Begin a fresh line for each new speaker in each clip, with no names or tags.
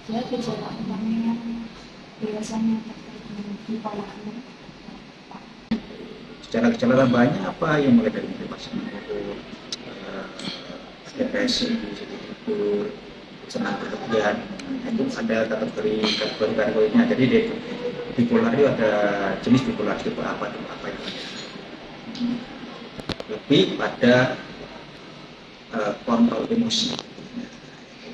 saja gejala utama yang biasanya terkait dengan bipolar ini?
Secara gejala tambahannya apa yang mulai dari motivasi menurun, depresi, jadi tidur, senang berlebihan, itu ada kategorinya. Jadi di bipolar itu ada jenis bipolar tipe apa yang ada. Lebih pada kontrol emosi,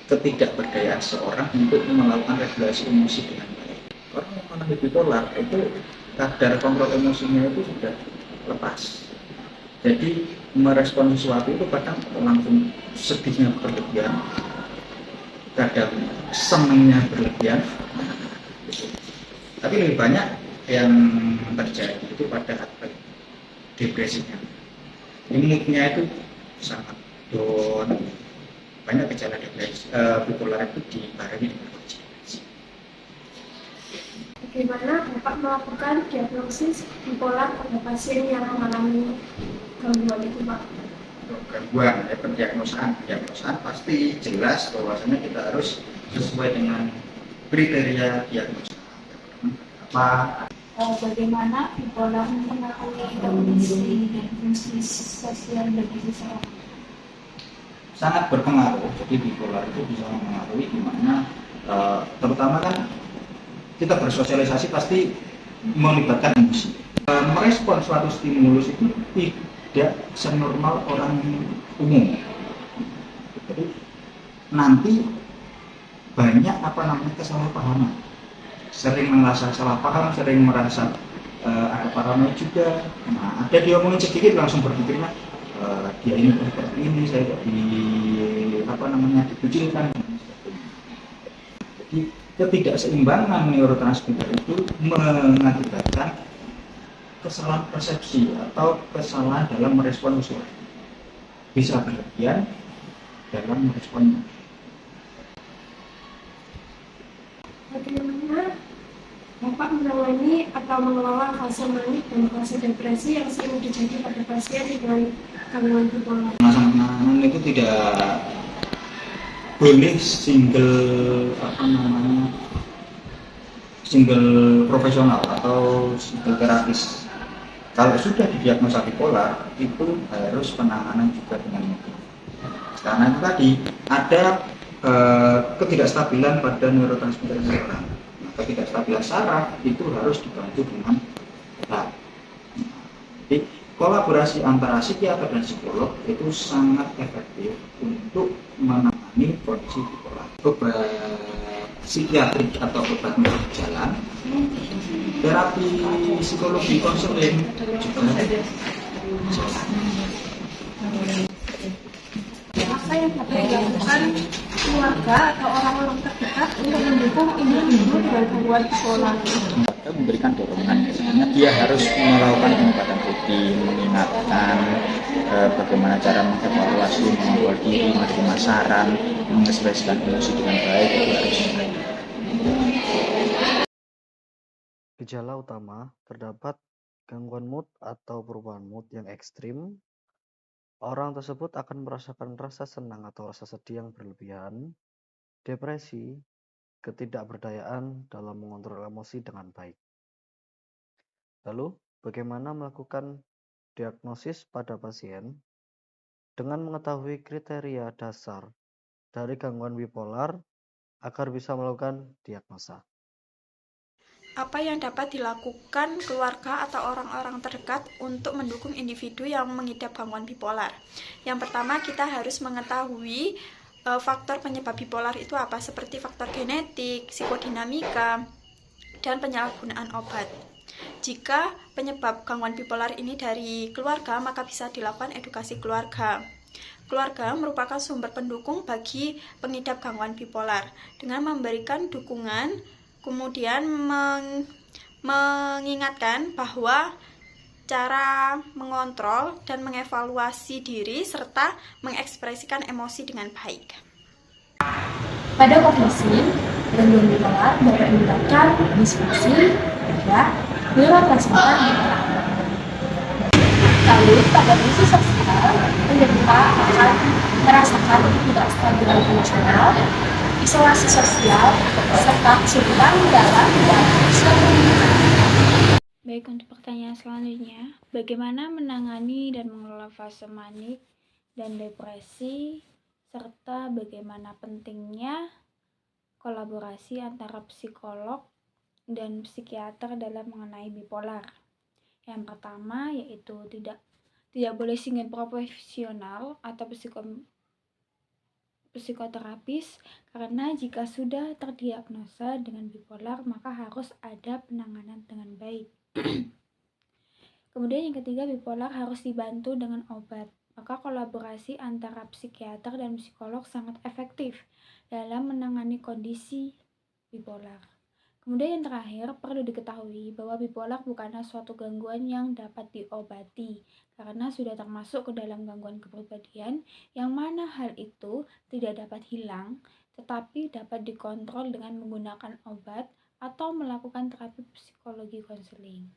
ketidakberdayaan seorang untuk melakukan regulasi emosi dengan baik. Orang yang mengalami bipolar itu kadar kontrol emosinya itu sudah lepas. Jadi merespon sesuatu itu kadang langsung sedihnya berlebihan, kadang senangnya berlebihan. Tapi lebih banyak yang terjadi itu pada aspek depresinya. Moodnya itu sangat down. Banyak gejala depresi bipolar itu dibarengi dengan depresi.
Bagaimana Bapak melakukan diagnosis bipolar pada pasien yang mengalami gangguan itu, Pak?
Gangguan pendiagnosaan pasti jelas bahwasanya kita harus sesuai dengan kriteria diagnosa. Apa?
Bagaimana bipolar mempengaruhi kondisi dan fungsi sosial bagi seseorang?
Sangat berpengaruh. Jadi bipolar itu bisa mempengaruhi gimana, terutama kan kita bersosialisasi pasti melibatkan emosi. Merespon suatu stimulus itu tidak senormal orang umum. Jadi nanti banyak kesalahpahaman. Sering merasa salah paham, sering merasa ada paranoid juga. Nah, ada diomongin sedikit langsung berpikirnya dia ini seperti ini, saya kok dikucilkan. Jadi ketidakseimbangan neurotransmitter itu mengakibatkan kesalahan persepsi atau kesalahan dalam merespon usul, bisa berlebihan dalam meresponnya.
Bagaimana Bapak menangani atau mengelola fase manik dan fase depresi yang sering terjadi pada pasien dengan gangguan bipolar?
Penanganan itu tidak boleh single profesional atau single terapis. Kalau sudah didiagnosa bipolar itu harus penanganan juga dengan medis. Karena itu tadi ada ketidakstabilan pada neurotransmitter seseorang. Ketidakstabilan saraf itu harus dibantu dengan obat. Jadi kolaborasi antara psikiater dan psikolog itu sangat efektif untuk menangani kondisi bipolar. Obat psikiatrik atau obat berjalan, terapi psikologi konseling juga jalan.
Apa yang dapat dilakukan keluarga atau orang-orang terdekat untuk mendukung individu dengan gangguan bipolar?
Kita memberikan dorongan, sebenarnya dia harus melakukan pengobatan rutin, mengingatkan bagaimana cara mengevaluasi, mengontrol diri, menerima saran, mengekspresikan emosi dengan baik, itu harus ada.
Gejala utama terdapat gangguan mood atau perubahan mood yang ekstrim. Orang tersebut akan merasakan rasa senang atau rasa sedih yang berlebihan, depresi, ketidakberdayaan dalam mengontrol emosi dengan baik. Lalu, bagaimana melakukan diagnosis pada pasien? Dengan mengetahui kriteria dasar dari gangguan bipolar agar bisa melakukan diagnosa.
Apa yang dapat dilakukan keluarga atau orang-orang terdekat untuk mendukung individu yang mengidap gangguan bipolar? Yang pertama, kita harus mengetahui faktor penyebab bipolar itu apa, seperti faktor genetik, psikodinamika, dan penyalahgunaan obat. Jika penyebab gangguan bipolar ini dari keluarga, maka bisa dilakukan edukasi keluarga. Keluarga merupakan sumber pendukung bagi pengidap gangguan bipolar dengan memberikan dukungan, kemudian mengingatkan bahwa cara mengontrol dan mengevaluasi diri serta mengekspresikan emosi dengan baik.
Pada kondisi gangguan bipolar dapat menyebabkan disfungsi pada neurotransmitter bipolar. Lalu pada kondisi sosial, penderita akan merasakan ketidakstabilan emosional,
isolasi sosial, serta kesulitan dalam berkomunikasi.
Baik, untuk pertanyaan selanjutnya, bagaimana menangani dan mengelola fase manik dan depresi, serta bagaimana pentingnya kolaborasi antara psikolog dan psikiater dalam mengenai bipolar. Yang pertama yaitu tidak boleh singgah profesional atau psikoterapis, karena jika sudah terdiagnosa dengan bipolar maka harus ada penanganan dengan baik. Kemudian yang ketiga, bipolar harus dibantu dengan obat. Maka kolaborasi antara psikiater dan psikolog sangat efektif dalam menangani kondisi bipolar. Kemudian yang terakhir, perlu diketahui bahwa bipolar bukanlah suatu gangguan yang dapat diobati, karena sudah termasuk ke dalam gangguan kepribadian, yang mana hal itu tidak dapat hilang, tetapi dapat dikontrol dengan menggunakan obat atau melakukan terapi psikologi konseling.